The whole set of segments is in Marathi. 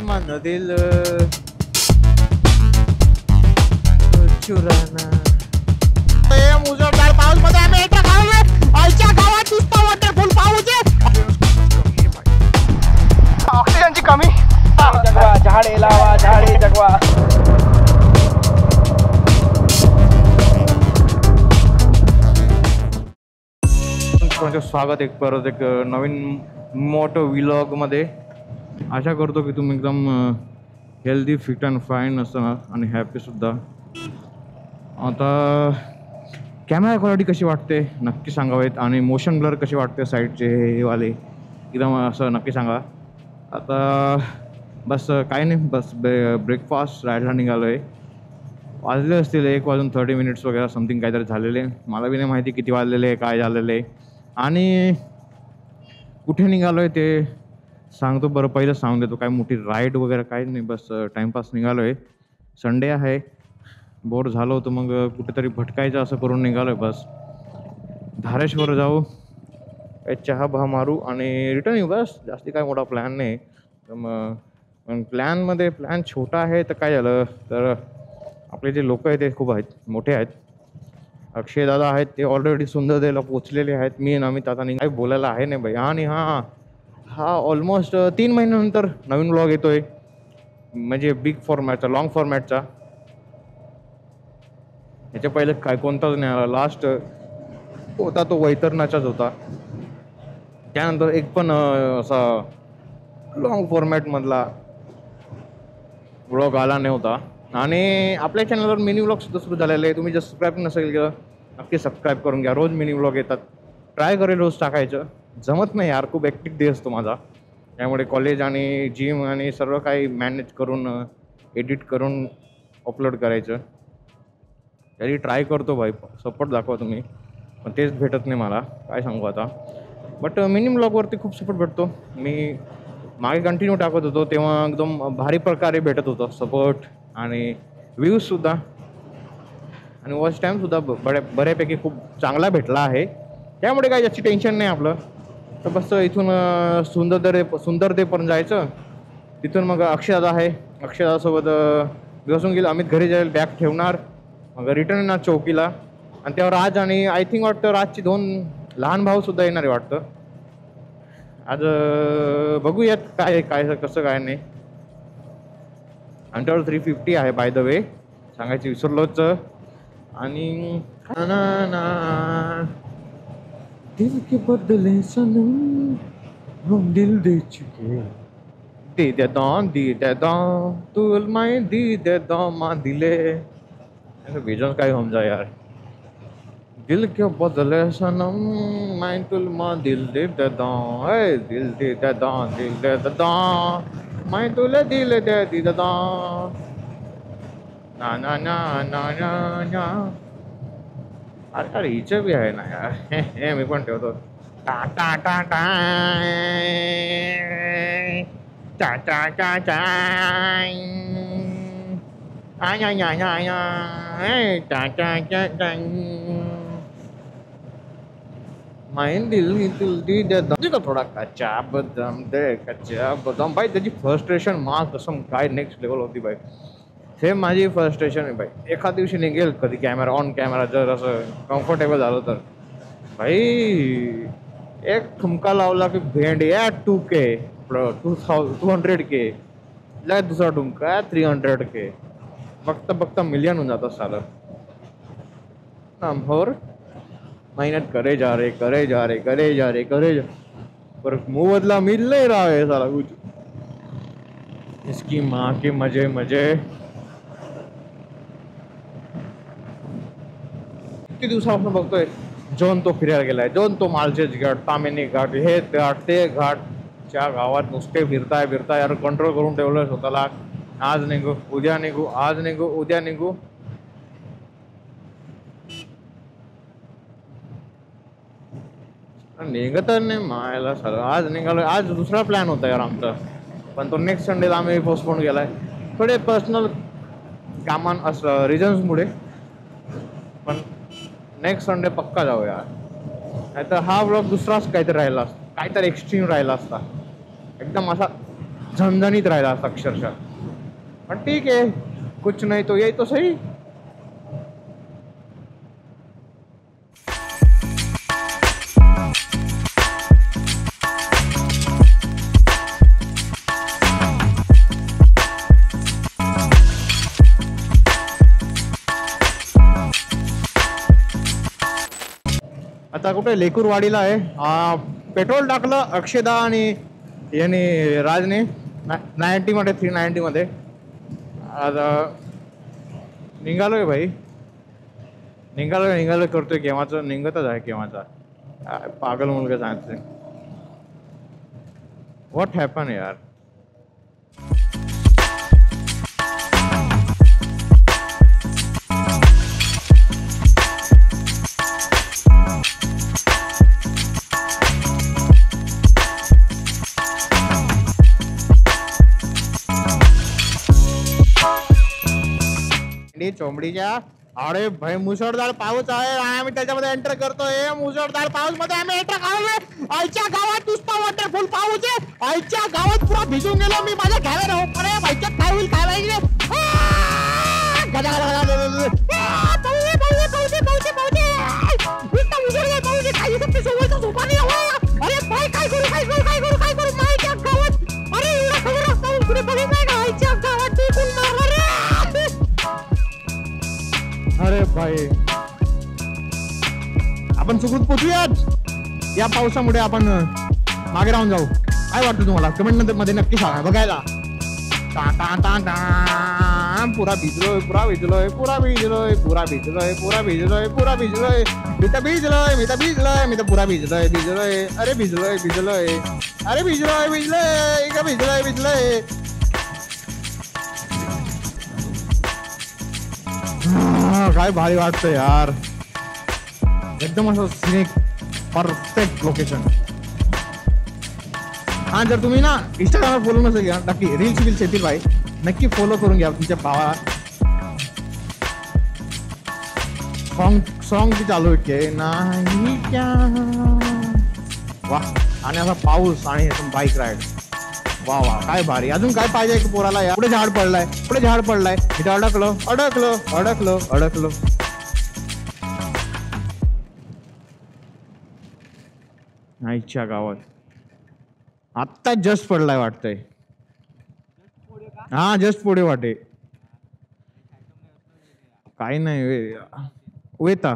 मन दिल चुराना मुजोरदार पाऊस मध्ये आम्ही एका आईच्या गावात दिसतो वॉटरफॉल पाहूचे ऑक्सिजनची कमी जगवा झाडे लावा झाडे जगवा. स्वागत एक परत एक नवीन मोठं व्लॉग मध्ये. आशा करतो की तुम्ही एकदम हेल्दी फिट अँड फाईन असणार आणि हॅपी सुद्धा. आता कॅमेरा क्वालिटी कशी वाटते नक्की सांगावेत आणि मोशन ब्लर कशी वाटते साईडचे हे वाले एकदम असं नक्की सांगा. आता बस काही नाही, बस ब्रेकफास्ट राहायला निघालो आहे. वाजले असतील 1:30 वगैरे समथिंग काहीतरी झालेले. मला बी नाही माहिती किती वाजलेले आहे काय झालेलं आहे आणि कुठे निघालो आहे ते सांगतो. बरं पहिलं सांगून देतो, काय मोठी राईड वगैरे काही नाही, बस टाईमपास निघालो आहे. संडे आहे, बोर झालं होतं मग कुठेतरी भटकायचं असं करून निघालो आहे. बस धारेश्वर जाऊ, चहा भा मारू आणि रिटर्न येऊ. बस जास्ती काय मोठा प्लॅन नाही. मग प्लॅन छोटा आहे. तर काय झालं तर आपले जे लोक आहेत ते खूप आहेत, मोठे आहेत. अक्षय दादा आहेत, ते ऑलरेडी सुंदरदेला पोचलेले आहेत. मी आणि अमित आता काही बोलायला आहे नाही बाई. आणि हा ऑलमोस्ट 3 महिन्यानंतर नवीन व्लॉग येतोय, म्हणजे बिग फॉर्मॅटचा, लॉंग फॉर्मॅटचा. याच्या पहिले काय कोणताच नाही आला. लास्ट होता तो वैतरणाचाच होता. त्यानंतर एक पण असा लॉंग फॉर्मॅटमधला व्लॉग आला नाही होता. आणि आपल्या चॅनलवर मिनी व्लॉग सुद्धा सुरू झालेले आहे. तुम्ही जर सबस्क्राईब नसेल केलं नक्की सबस्क्राईब करून घ्या. रोज मिनी व्लॉग येतात. ट्राय करेल रोज टाकायचं. जमत नाही यार, खूप ॲक्टिव्ह डे असतो माझा. त्यामुळे कॉलेज आणि जिम आणि सर्व काही मॅनेज करून एडिट करून अपलोड करायचं. तरी ट्राय करतो भाई, सपोर्ट दाखवा तुम्ही. पण तेच भेटत नाही मला, काय सांगू आता. बट मिनी व्लॉगवरती खूप सपोर्ट भेटतो. मी मागे कंटिन्यू टाकत होतो तेव्हा एकदम भारी प्रकारे भेटत होतं सपोर्ट आणि व्ह्यूजसुद्धा आणि वॉच टाईमसुद्धा बऱ्यापैकी खूप चांगला भेटला आहे. त्यामुळे काही जास्त टेन्शन नाही आपलं. तर बस इथून सुंदरदेपर्यंत जायचं. तिथून मग अक्षयदादा आहे, अक्षयदादासोबत बसून गेलं. अमित घरी जाईल, बॅग ठेवणार, मग रिटर्न येणार चौकीला. आणि त्यावर राज आणि आय थिंक वाटतं राजची 2 लहान भाऊसुद्धा येणार आहे वाटतं. आज बघूयात काय कसं काय नाही. अंडर 350 आहे बाय द वे, सांगायचं विसरलोच. आणि दिल के बदले सनम हम दिल दे चुके, दे दे तुल माय दे मा दिले. ऐसा विजन काय हम जा यार. दिल के बदले सनम मैं तुल मा दिल दे देता, दिल दे देता मैं तुले दिल दे देता. ना ना ना ना ना ना. अरे हिचं बी आहे ना यार. हे मी पण ठेवतो. टा टा टा टा टा टा टा टा I I I I I टा टा टा टा. माइन दिल दी देता थोडा कच्चा बदाम भाई. त्याची फ्रस्ट्रेशन मा कसम काय नेक्स्ट लेवल होती भाई. सेम माझी फ्रस्ट्रेशन आहे भाई. एखाद दिवशी निघेल कधी कॅमेरा ऑन कॅमेरा जर असं कम्फर्टेबल झालं तर भाई. एक ठुमका लावला की भेंड या 2K 200K लगेच दुसरा ठुमका 300K. बघता मिलियन होऊन जातात सारं. और मेहनत करे जा रहे पर मुंह बदला मिल नहीं रहा है सारा कुछ. इसकी माँ के मजे. किती दिवसापासून बघतोय जॉन तो फिरायला गेलाय. जॉन तो मालशेज घाट, तामिनी घाट, हे घाट ते घाट. च्या गावात नुसते फिरताय यार. कंट्रोल करून ठेवलं स्वतःला. आज निघू उद्या निघू, आज निघू उद्या निघू. निघत नाही मायला सर. आज निघालो. आज दुसरा प्लॅन होता यार आमचा, पण तो नेक्स्ट संडेला आम्ही पोस्टपोन केलाय. थोडे पर्सनल रिझन्समुळे. पण नेक्स्ट संडे पक्का जाऊ यार. नाहीतर हा व्लॉग दुसराच काहीतरी राहिला असता, काहीतरी एक्स्ट्रीम राहिला असता. एकदम असा झणझणीत राहिला असता अक्षरशः. पण ठीक आहे, कुछ नाही तो यही तो सही. आता कुठे लेकूरवाडीला आहे. पेट्रोल टाकलं अक्षदा आणि याने राजने 90 मध्ये 390 मध्ये. आता निघालोय भाई, निघालोय करतोय केव्हाचं, निघतच आहे केव्हाचा. पागल मुलगा सांगतोय. व्हॉट हॅपन यार. चोंबडीच्या अरे भाई मुसळधार पाऊस आहे. आम्ही त्याच्यामध्ये एंटर करतोय. मुसळधार पाऊस मध्ये आम्ही एंटर करतोय. आईच्या गावात नुसता वॉटरफॉल पाऊस आहे. आईच्या गावात पुरा भिजून गेलो मी. माझ्या घ्यायला राहू अरे बाईच्या काय होईल काय पाहिजे. अरे भाई काय करू काय करू काय करू काय करू माझ्या गावात. अरे एवढा खबर असता पुढे बघित नाही का आईच्या गावात टिकून मारला रे. अरे भाई आपण सुखरूप पोचूयात. या पावसामुळे आपण मागे राहून जाऊ. काय वाटतं तुम्हाला कमेंट मध्ये नक्की सांगा. बघायला पुरा भिजलोय पुरा भिजलोय पुरा भिजलोय पुरा भिजलोय पुरा भिजलोय पुरा भिजलोय. मी तर भिजलोय मी तर भिजलोय मी तर पुरा भिजलोय भिजलोय. अरे भिजलोय भिजलोय अरे भिजलोय भिजलोय का भिजलोय भिजलोय. काय भारी वाटतं यार. एकदम असं सिनिक परफेक्ट लोकेशन. हा जर तुम्ही ना इंस्टाग्रामवर फॉलो नसेल घ्या नक्की रील्स येतील भाई. नक्की फॉलो करून घ्या तुमच्या भावाला. सॉन्ग ती चालू आहे नाही क्या. वा आणि असा पाऊस आणि बाईक राईड. वा वा काय भारी. अजून काय पाहिजे एक पोराला यार. पुढे झाड पडलाय पुढे झाड पडलाय. इथे अडकलो अडकलो अडकलो अडकलो. आईच्या गावात आत्ता जस्ट पडलाय वाटतंय. हा जस्ट पुढे वाटे. काही नाही वेता.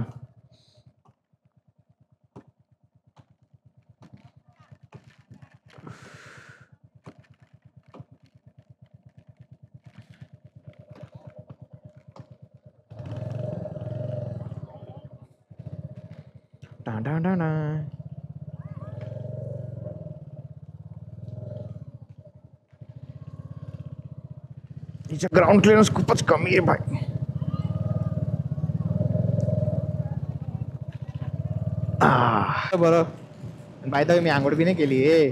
तिच्या ग्राउंड क्लिअरन्स खूपच कमी आहे भाई. बरं बाय द वे मी आंघोळ बी नाही केली आहे.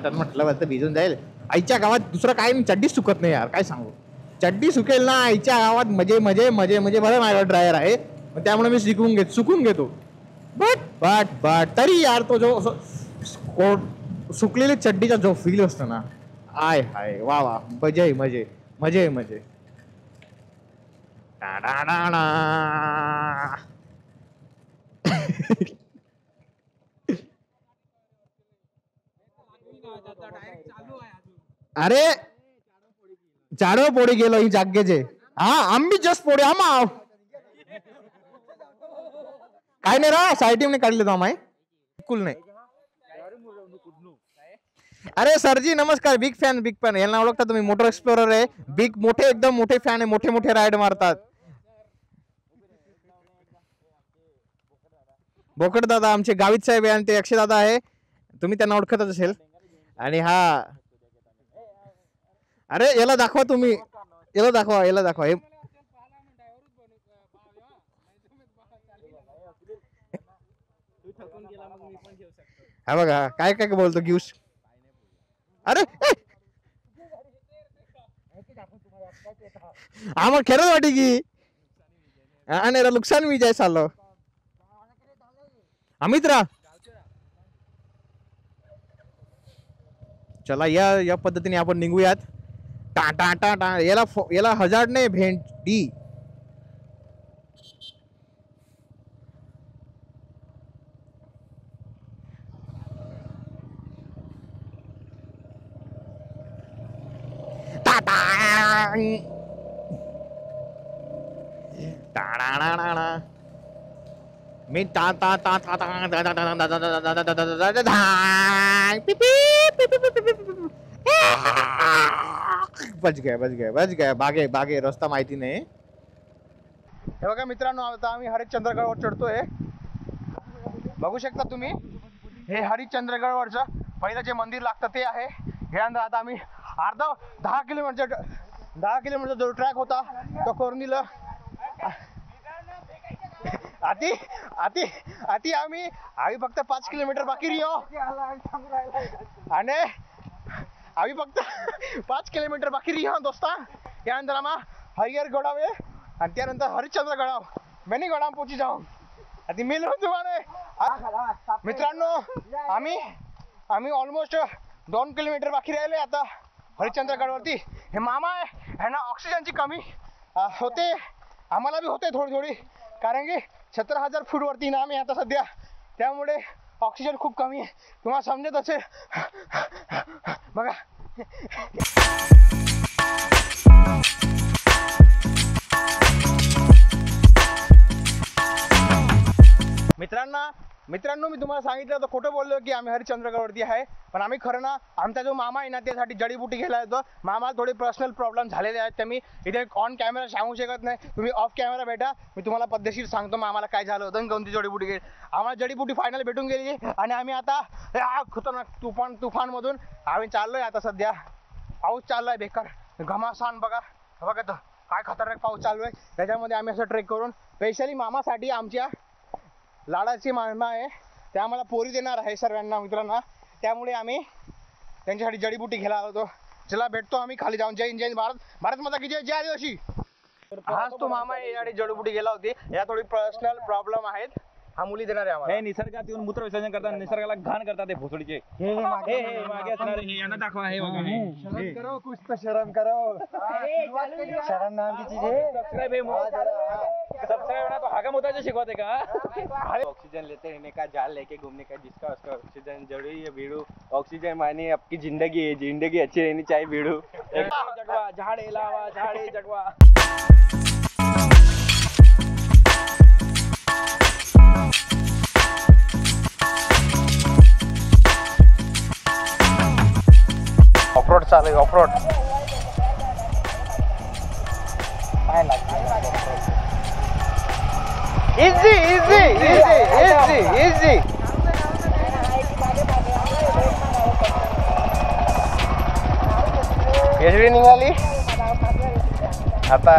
म्हटलं बस भिजून जाईल. आईच्या गावात दुसरं काय चड्डीच सुकत नाही यार. काय सांगू चड्डी सुकेल ना आईच्या गावात. मजे मजे मजे मजे बरं माझ्यावर ड्रायर आहे त्यामुळे मी सुकून घेतो. बट तरी यार तो जो सुकलेली चड्डीचा जो फील असतो ना आय हाय वा वा मजे मजे मजे मजे. अरे चारो पोडी गेलो ही जागेचे. हा आम्ही जस्ट पोडे आम्हा काय नाही रा साई टीमने काढले तो आम्ही बिलकुल नाही. अरे सरजी नमस्कार. बिग फॅन यांना ओळखता तुम्ही. मोटर एक्सप्लोरर आहे. बिग मोठे एकदम मोठे फॅन आहे. मोठे मोठे राईड मारतात. बोकड दादा आमचे गावित साहेब आहे आणि ते अक्षय दादा आहे. तुम्ही त्यांना ओळखतच असेल. आणि हा अरे याला दाखवा तुम्ही. याला दाखवा हे हा बघा काय काय बोलतो गिव्स. अरे आम्हाला खेळत वाटे की आणि नुकसान मी जाय चाललो. अमित्रा चला या पद्धतीने आपण निघूयात. टा टा टा टा याला हजार्ड नाही, भेंडी. मी ता ता ता ता बच गया बागे रस्ता माहिती नाही. हे बघा मित्रांनो, आता आम्ही हरिश्चंद्रगडवर चढतोय. बघू शकता तुम्ही, हे हरिश्चंद्रगडवरचं पहिलं जे मंदिर लागतं ते आहे. ह्यानंतर आता आम्ही 10 किलोमीटर जो ट्रॅक होता तो करून दिला. आधी आम्ही फक्त 5 किलोमीटर बाकी रियो, आणि आम्ही फक्त 5 किलोमीटर बाकी रियो दोस्ता. त्यानंतर आम्हा हरिहर गडावे आणि त्यानंतर हरिश्चंद्र गडाव मैंने गडाव पोची जाऊ. आधी मिल तुम्हाला मित्रांनो, आम्ही ऑलमोस्ट 2 किलोमीटर बाकी राहिले आता हरिश्चंद्र गडावरती. हे मामा आहे, ह्यांना ऑक्सिजनची कमी होते, आम्हाला बी होते थोडी, कारण की 17,000 फूट वरती ना आम्ही आता सध्या, त्यामुळे ऑक्सिजन खूप कमी आहे. तुम्हाला समजत असेल बघा. मित्रांनो मी तुम्हाला सांगितलं होतं, खोटं बोललो की आम्ही हरिश्चंद्रगडवरती आहे, पण आम्ही खरं ना आमचा जो मामा आहे ना त्यासाठी जडीबुटी घ्यायला येतो. मामाला थोडे पर्सनल प्रॉब्लेम झालेले आहेत, ते मी इथे ऑन कॅमेरा सांगू शकत नाही. तुम्ही ऑफ कॅमेरा भेटा, मी तुम्हाला पद्धतशीर सांगतो मामाला काय झालं होतं आणि कोणती जडीबुटी घ्यायची. आम्हाला जडीबुटी फायनल भेटून गेली आणि आम्ही आता खतरनाक तुफानमधून आम्ही चाललोय. आता सध्या पाऊस चाललाय बेकार, घमासान बघा तर काय खतरनाक पाऊस चालू आहे. त्याच्यामध्ये आम्ही असं ट्रेक करून स्पेशली मामासाठी, आमच्या लाडाची मामा आहे, ते आम्हाला पोरी देणार आहे सर्वांना मित्रांना, त्यामुळे आम्ही त्यांच्यासाठी जडीबुटी घ्यायला होतो. चला भेटतो आम्ही खाली जाऊन. जय जय भारत माता की जय, जय आदिवासी. हाच तो मामा आहे, यासाठी जडीबुटी घ्यायला होती. या थोडी पर्सनल प्रॉब्लेम आहेत, हा मुली देणार आहे आम्हाला. हे निसर्गात येऊन मूत्र विसर्जन करतात, निसर्गाला घाण करतात ते भोसडीचे. हे मागे असणार, हे यांना दाखवा. हे बघा, शरम करो कुछ तो शरम करो. शरम नाम की चीज है. सब्सक्राइब ना तो हागम होता है शिकवाते का. ऑक्सीजन लेते रहने का, जाल लेके घूमने का, जिसका उसका ऑक्सीजन जरूरी है. बीड़ू ऑक्सीजन माने आपकी जिंदगी है, जिंदगी अच्छी रहनी चाहिए. बीड़ू जगवा झाड़े लावा, झाड़े जगवा. ऑफरोड चालू आहे, ऑफरोड. इझी एसडी निघाली आता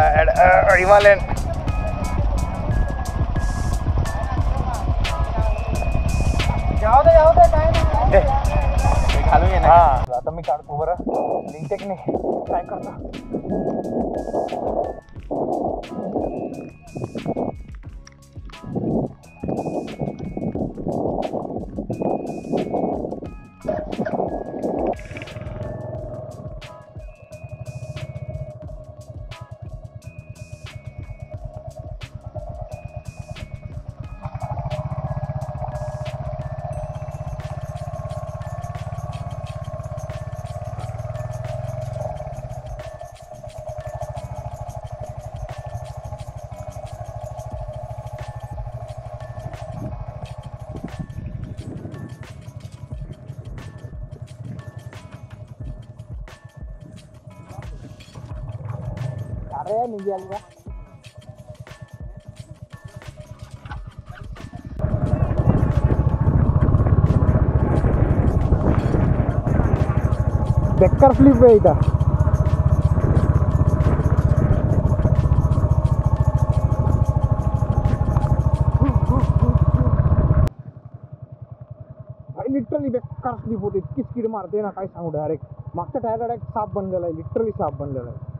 हिमालयन. घालू ये ना. आता मी काढतो बरं, लिंकटेक नाही काय करतो. अरे निघाली का. बेकार फ्लिप आहे इथं. लिटरली बेकार स्लिप होते, इतकी स्पीड मारते ना काय सांगू. डायरेक्ट मागच्या टायरला डायरेक्ट साप बनलेला आहे, लिटरली साप बनलेला आहे.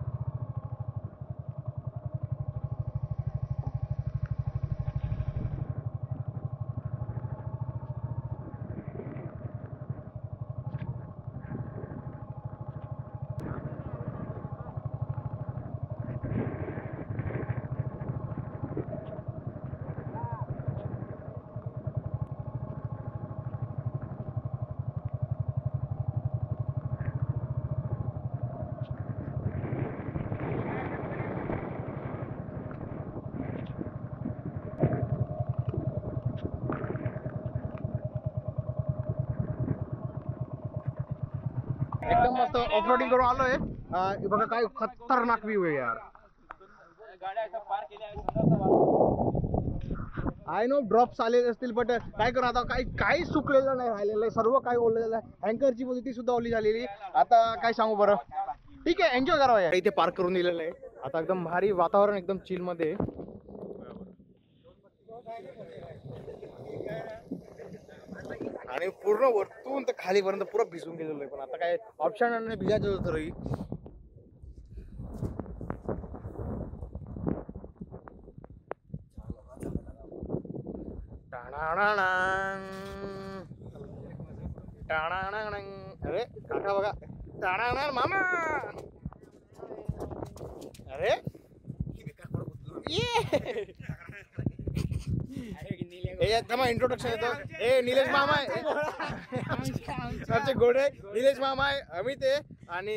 एकदम मस्त ऑफरोडिंग करून आलोय. बघा काय खतरनाक व्ह्यू आहे यार. आय नो ड्रॉप्स आलेले असतील बट काय करू आता, काही सुकलेलं नाही राहिलेलं आहे, सर्व काय ओलेलं आहे. अँकरची ती सुद्धा ओली झालेली. आता काय सांगू बरं, ठीक आहे एन्जॉय करावं यार. इथे पार्क करून दिलेलं आहे. आता एकदम भारी वातावरण, एकदम चिल मध्ये. आणि पूर्ण वरतून तर खालीपर्यंत पुरं भिजून गेलेलं आहे. पण आता काय ऑप्शन नाही, भिजायचं होतं तरी. अरे काका बघा, टाणा मामा. अरे इंट्रोडक्शन येतो. ए निलेश मामा आहे, आमचे घोडे निलेश मामा आहे, अमित आहे आणि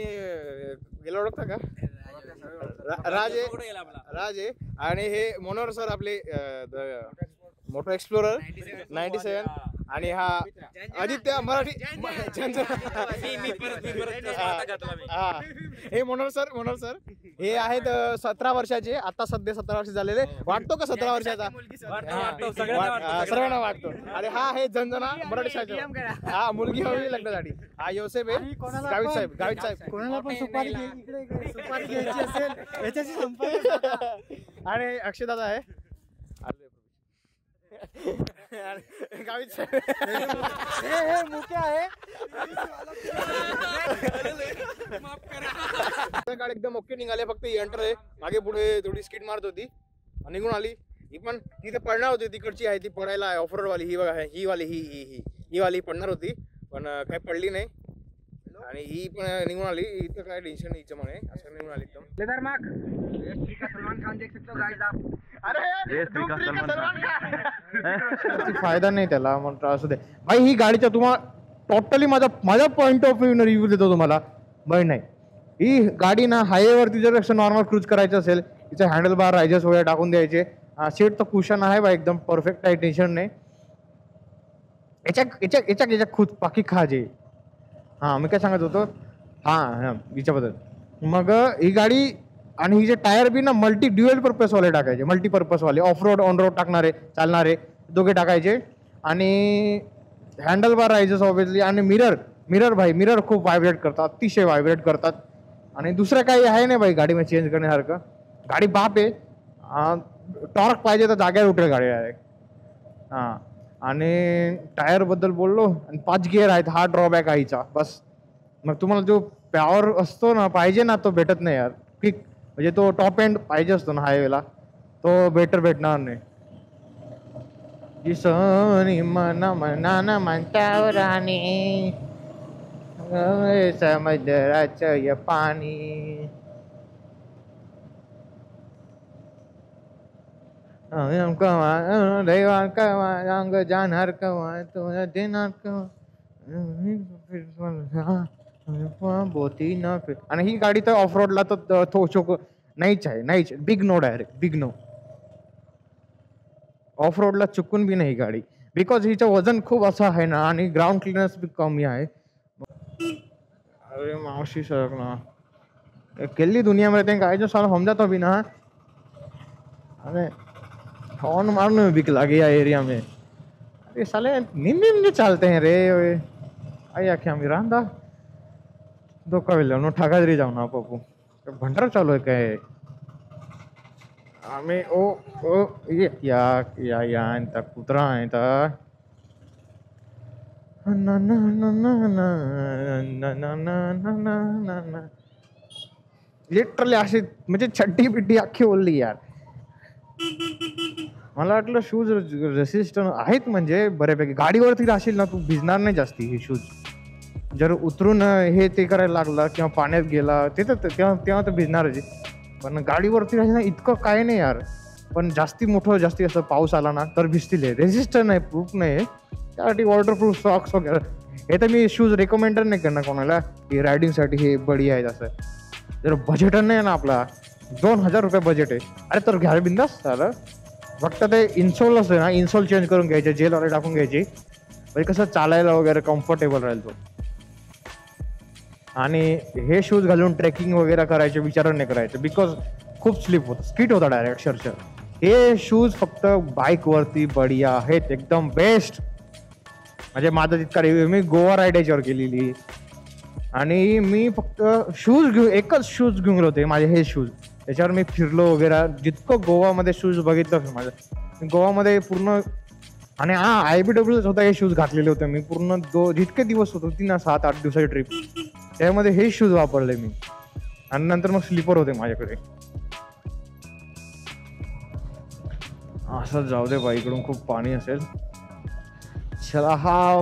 गेला ओळखता का, राज आहे. आणि हे मनोहर सर आपले मोटो एक्सप्लोरर 97. आणि हा आदित्य मराठी. हे मनोहर सर हे आहेत 17 वर्षाचे. आता सध्या 17 वर्ष झालेले. वाटतो का 17 वर्षाचा? सर्वांना वाटतो. आणि हा आहे झंझणा मराठी शाळेचा. हा मुलगी हवी लग्नासाठी. हा योसेफ आहे, गावित साहेब. कोणाला पण सुपारी घ्यायची असेल याच्याशी संपर्क. आणि अक्षयदादा आहे गावित साहेब. हे मुख्य आहे. गाडी एकदम ओके निघाले. फक्त एंटर आहे, मागे पुढे थोडी स्किड मारत होती निघून आली. ही पण तिथे पडणार होती, तिकडची आहे ती पडायला ऑफ रोड वाली. ही बघा, ही वाली ही वाली पडणार होती पण काही पडली नाही. आणि ही पण निघून आली. इथं काय टेन्शन नाही हिच्यामुळे, असं निघून आली एकदम. लेदर मार्क सलमान खान देख सकते हो गाइस आप. अरे सलमान खान फायदा नाही त्याला म्हणतो. असू दे भाई. ही गाडीच्या तुम्हाला टोटली माझा पॉईंट ऑफ व्ह्यू रिव्ह्यू देतो तुम्हाला. बरं नाही, ही गाडी ना हायवेवरती जर असं नॉर्मल क्रूज करायचं असेल, तिचे हँडल बार रायजर्स वगैरे टाकून द्यायचे. सीट तर कुशन आहे बा, एकदम परफेक्ट आहे, टेन्शन नाही. याच्या खुद बाकी खाजे. हां मी काय सांगत होतो, हां हिच्याबद्दल. मग ही गाडी आणि हिचे टायर बी ना मल्टी ड्युएल पर्पजवाले टाकायचे, मल्टीपर्पजवाले. ऑफ रोड ऑन रोड टाकणारे, चालणारे दोघे टाकायचे. आणि हँडल बार रायजर्स ऑब्विसली. आणि मिरर खूप व्हायब्रेट करतात, अतिशय व्हायब्रेट करतात. आणि दुसरं काही आहे नाही बाई गाडीमध्ये चेंज करण्यासारखं. गाडी बाप आहे. टॉर्क पाहिजे तर जाग्यावर उठेल गाडी डायरेक्ट. हां आणि टायरबद्दल बोललो. आणि 5 गिअर आहेत, हा ड्रॉबॅक आहे हिचा बस. मग तुम्हाला जो पॉवर असतो ना पाहिजे ना, तो भेटत नाही यार. क्विक म्हणजे तो टॉप एंड पाहिजे असतो ना हायवेला, तो भेटणार नाही. जिसोनी मना म्हणता राणी समुद्राचं पाणी. दैवा कवा रंग जाणार कवा तो देणार कवा बोती न. आणि ही गाडी तर ऑफ रोडला तर थोडं नाहीच आहे. Big no, direct big no. Off रोडला चुकून बी नाही गाडी, बिकॉज हिचं वजन खूप असं आहे ना. आणि ग्राउंड क्लिअरन्स बी कमी आहे. अरे मावशी सर ना अकेली दुनिया में रहते हैं, गाड़ी जो साला हम जाता भी ना. अरे हॉर्न मारने में बिक लगे या एरिया में. अरे साले निम्न चालते हैं रे. आई आख्या आम्ही रांदा धोका वेळ नो ठाका जरी जाऊ ना पप्पू. भंडारा चालू आहे काय. आम्ही ओ या कुत्रा आहे तर लिटरली अशी म्हणजे छड्डी बिड्डी अख्खी ओलली यार. मला वाटलं शूज रेसिस्टंट आहेत म्हणजे बऱ्यापैकी. गाडीवरती राहशील ना तू, भिजणार नाही जास्ती हे शूज. जर उतरून हे ते करायला लागला किंवा पाण्यात गेला तेव्हा तर भिजणारच. पण गाडीवरती राहील ना इतकं काय नाही यार. पण जास्ती असं पाऊस आला ना तर भिजतील. रेसिस्टंट नाही, प्रूफ नाही. त्यासाठी वॉटरप्रूफ सॉक्स वगैरे हे तर मी शूज रेकमेंड नाही करणार कोणाला की रायडिंगसाठी हे बढिया आहेत असं. जर बजेट नाही ना आपला, 2000 रुपये बजेट आहे, अरे तर घ्या बिंदास झालं. फक्त ते इन्सोल असते ना, इन्सोल चेंज करून घ्यायचे, जेल वगैरे टाकून घ्यायची, म्हणजे कसं चालायला वगैरे कम्फर्टेबल राहील तो. आणि हे शूज घालून ट्रेकिंग वगैरे करायचे विचार नाही करायचे, बिकॉज खूप स्लिप होतं, स्किट होता डायरेक्ट अक्षरशः. हे शूज फक्त बाईकवरती बढिया आहेत, एकदम बेस्ट. म्हणजे माझा तितका रिव्ह्यू, मी गोवा राईड याच्यावर केलेली आणि मी फक्त एकच शूज घेऊन गेलो होते माझे, हे शूज. त्याच्यावर मी फिरलो वगैरे, जितकं गोवामध्ये शूज बघितलं माझं, मी गोवामध्ये पूर्ण. आणि IBWच होता, हे शूज घातलेले होते मी पूर्ण. जितके दिवस होते ना, 7-8 दिवसाची ट्रिप, त्यामध्ये हे शूज वापरले मी. आणि नंतर मग स्लीपर होते माझ्याकडे. असं जाऊ दे बाई, इकडून खूप पाणी असेल. चला, हा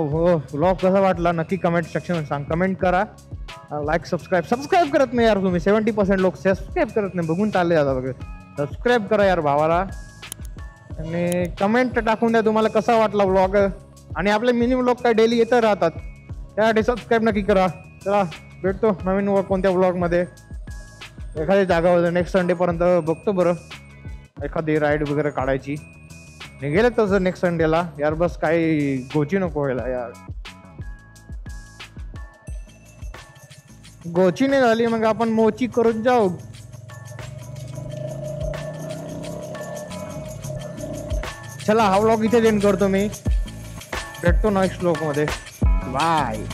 व्लॉग कसा वाटला नक्की कमेंट सेक्शन सांग, कमेंट करा. लाईक सबस्क्राईब करत नाही यार तुम्ही. 70% लोक सबस्क्राईब करत नाही, बघून चालले जाता बघ. सबस्क्राईब करा यार भावाला, आणि कमेंट टाकून द्या तुम्हाला कसा वाटला व्लॉग. आणि आपले मिनी व्लॉग काय डेली येत राहतात, त्यासाठी सबस्क्राईब नक्की करा. चला, भेटतो नवीन कोणत्या व्लॉगमध्ये, एखाद्या जागावर. नेक्स्ट संडेपर्यंत बघतो बरं, एखादी राईड वगैरे काढायची. निघेल तसं नेक्स्ट संडेला यार. बस काही गोची नको व्हायला यार. गोची नाही झाली मग आपण मोची करून जाऊ. चला, हा व्लॉग इथे एंड करतो मी. भेटतो नेक्स्ट व्लॉग मध्ये. बाय.